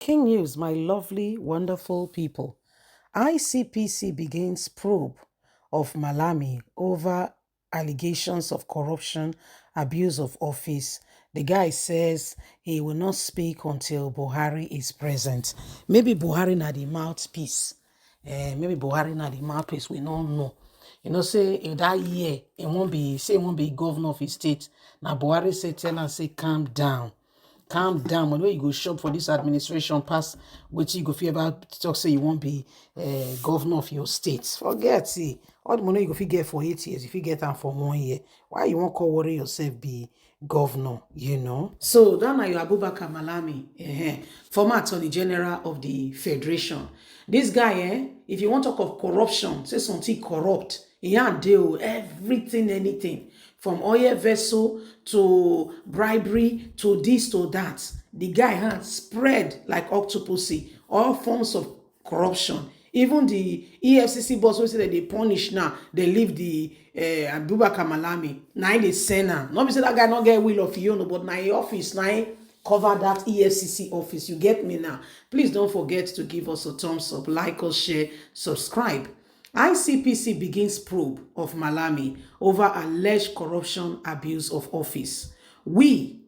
Breaking news, my lovely, wonderful people. ICPC begins probe of Malami over allegations of corruption, abuse of office. The guy says he will not speak until Buhari is present. Maybe Buhari na the mouthpiece. Maybe Buhari na the mouthpiece. We don't know. You know, say in that year, it won't be governor of his state. Now Buhari say tell and say calm down. Calm down. When you go shop for this administration, pass which you go feel about talk say you won't be governor of your state. Forget see. All the money you go fit get for 8 years, if you get them for 1 year. Why you won't call worry yourself be governor, you know? So that now you Abubakar Malami, former Attorney General of the Federation. This guy, if you want to talk of corruption, say something corrupt, he can't deal everything, anything. From oil vessel to bribery to this to that. The guy has spread like octopussy, all forms of corruption. Even the EFCC boss who say that they punish now, they leave the Abubakar Malami. Now they send her. Not say that guy not get will of you, but now office now cover that EFCC office. You get me now? Please don't forget to give us a thumbs up, like us, share, subscribe. ICPC begins probe of Malami over alleged corruption abuse of office. We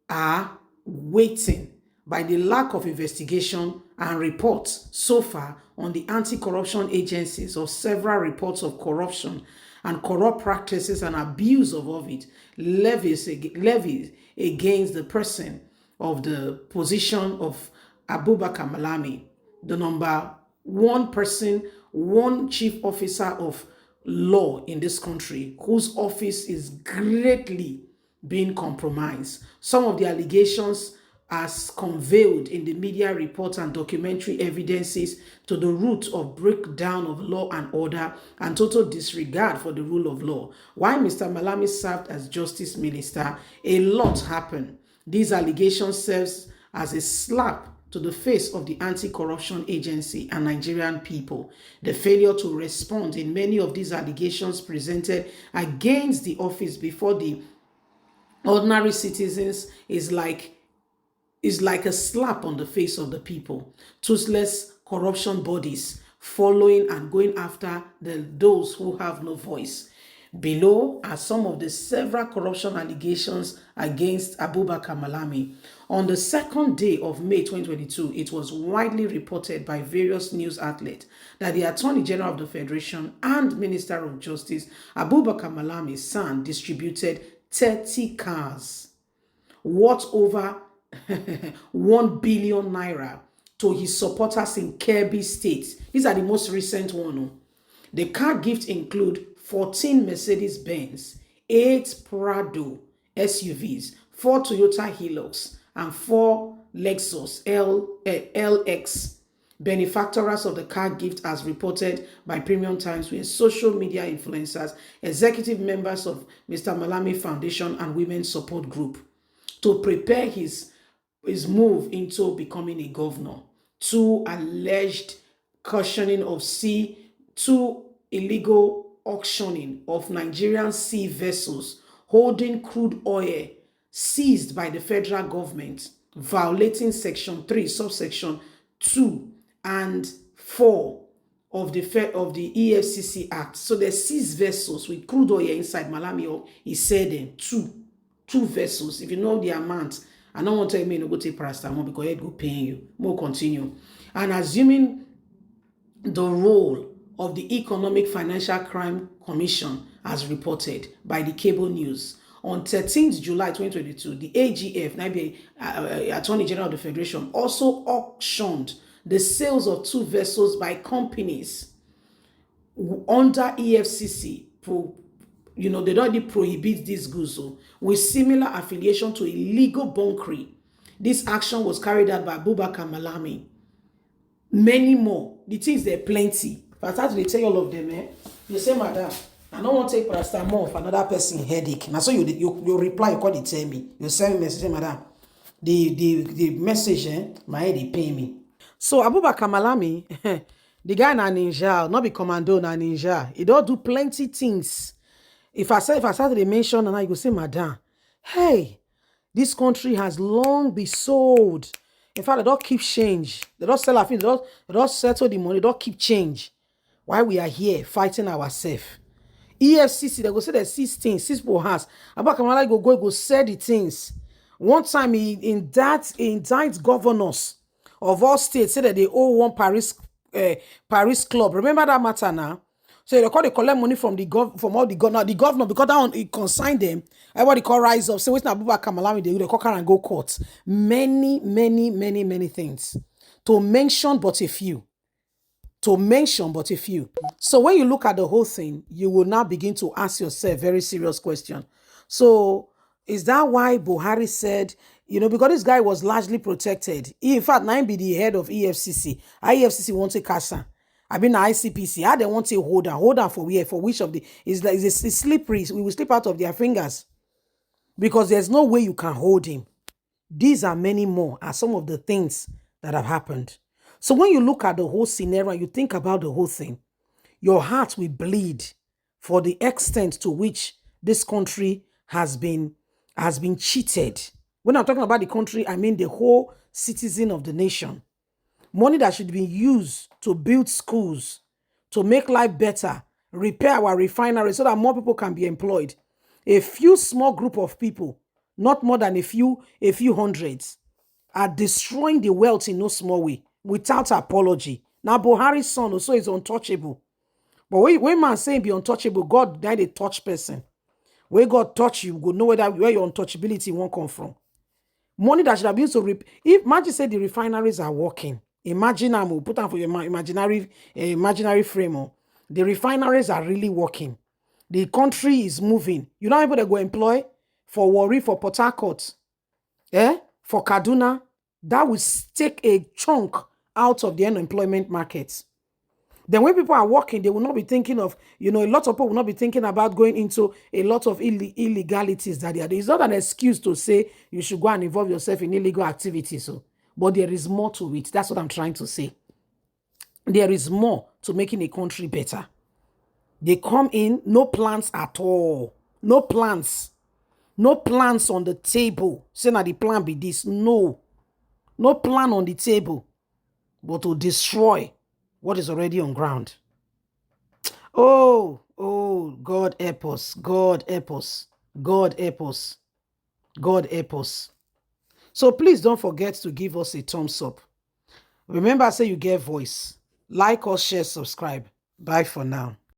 are waiting by the lack of investigation and reports so far on the anti-corruption agencies of several reports of corruption and corrupt practices and abuse of office levies against the person of the position of Abubakar Malami, the number one person, one chief officer of law in this country, whose office is greatly being compromised. Some of the allegations as conveyed in the media reports and documentary evidences to the root of breakdown of law and order and total disregard for the rule of law. While Mr. Malami served as Justice Minister, a lot happened. These allegations serve as a slap to the face of the anti-corruption agency and Nigerian people. The failure to respond in many of these allegations presented against the office before the ordinary citizens is like a slap on the face of the people. Toothless corruption bodies following and going after those who have no voice. Below are some of the several corruption allegations against Abubakar Malami. On the second day of May 2022, it was widely reported by various news outlets that the Attorney General of the Federation and Minister of Justice, Abubakar Malami's son, distributed 30 cars worth over 1 billion naira to his supporters in Cary State. These are the most recent ones. The car gifts include 14 Mercedes-Benz, 8 Prado SUVs, 4 Toyota Hilux, and 4 Lexus LX. Benefactors of the car gift, as reported by Premium Times, were social media influencers, executive members of Mr. Malami Foundation and Women's Support Group, to prepare his move into becoming a governor. 2 alleged cautioning of sea, 2 illegal auctioning of Nigerian sea vessels holding crude oil seized by the federal government, violating Section 3, subsection 2 and 4 of the EFCC Act. So they seized vessels with crude oil inside. Malami, he said them, two vessels. If you know the amount, I don't want to tell me no go take paracetamol because it go paying you. More continue. And assuming the role of the Economic Financial Crime Commission as reported by the cable news. On 13th July 2022, the AGF, Attorney General of the Federation, also auctioned the sales of 2 vessels by companies under EFCC. They don't really prohibit these goods with similar affiliation to illegal bunkering. This action was carried out by Abubakar Malami. Many more. The things, they're plenty. If I start to tell you all of them, you say, madam, I don't want to take paracetamol for another person headache. Now, so you reply, you call it, tell me. You send me message, say, madam, the message, my head, they pay me. So, Abubakar Malami, the guy na ninja, not be commando na ninja. He don't do plenty things. If I start to mention, and I go say, madam, hey, this country has long been sold In fact, they don't keep change. They don't sell our things. They don't settle the money. They don't keep change. Why we are here fighting ourselves. EFCC, they go say they seize things, seize for house. Abba Kamala go sell the things. One time he indict governors of all states, say that they owe one Paris club. Remember that matter now? So they collect money from from all the governor. The governor, because that one it consigned them. Everybody call rise up. Say what's not Abubakar Malami, they call and go court. Many things. To mention but a few. So when you look at the whole thing, you will now begin to ask yourself very serious question. So is that why Buhari said, because this guy was largely protected? He, in fact, now be the head of EFCC. EFCC wants a casa. I mean, ICPC. How they want to hold on for where? For which of the? It's slippery. We will slip out of their fingers because there's no way you can hold him. These are many more are some of the things that have happened. So when you look at the whole scenario, you think about the whole thing, your heart will bleed for the extent to which this country has been cheated. When I'm talking about the country, I mean the whole citizen of the nation. Money that should be used to build schools, to make life better, repair our refineries so that more people can be employed. A few small group of people, not more than a few hundreds, are destroying the wealth in no small way without apology. Now, Buhari's son also is untouchable. But when man saying be untouchable, God died a touch person. When God touch you, go know where your untouchability won't come from. Money that should have been so if imagine say the refineries are working. Imagine I'm put on for your imaginary frame. The refineries are really working. The country is moving. You know how people that go employ for Warri, for Port Harcourt, for Kaduna, that will take a chunk out of the unemployment markets. Then when people are working, they will not be thinking of, a lot of people will not be thinking about going into a lot of illegalities that they are doing. It's not an excuse to say you should go and involve yourself in illegal activities. But there is more to it. That's what I'm trying to say. There is more to making a country better. They come in, no plans at all. No plans. No plans on the table. Say now the plan be this. No. No plan on the table. But to destroy what is already on ground. Oh, God help us. God help us. God help us. God help us. So please don't forget to give us a thumbs up. Remember, I say you get voice. Like us, share, subscribe. Bye for now.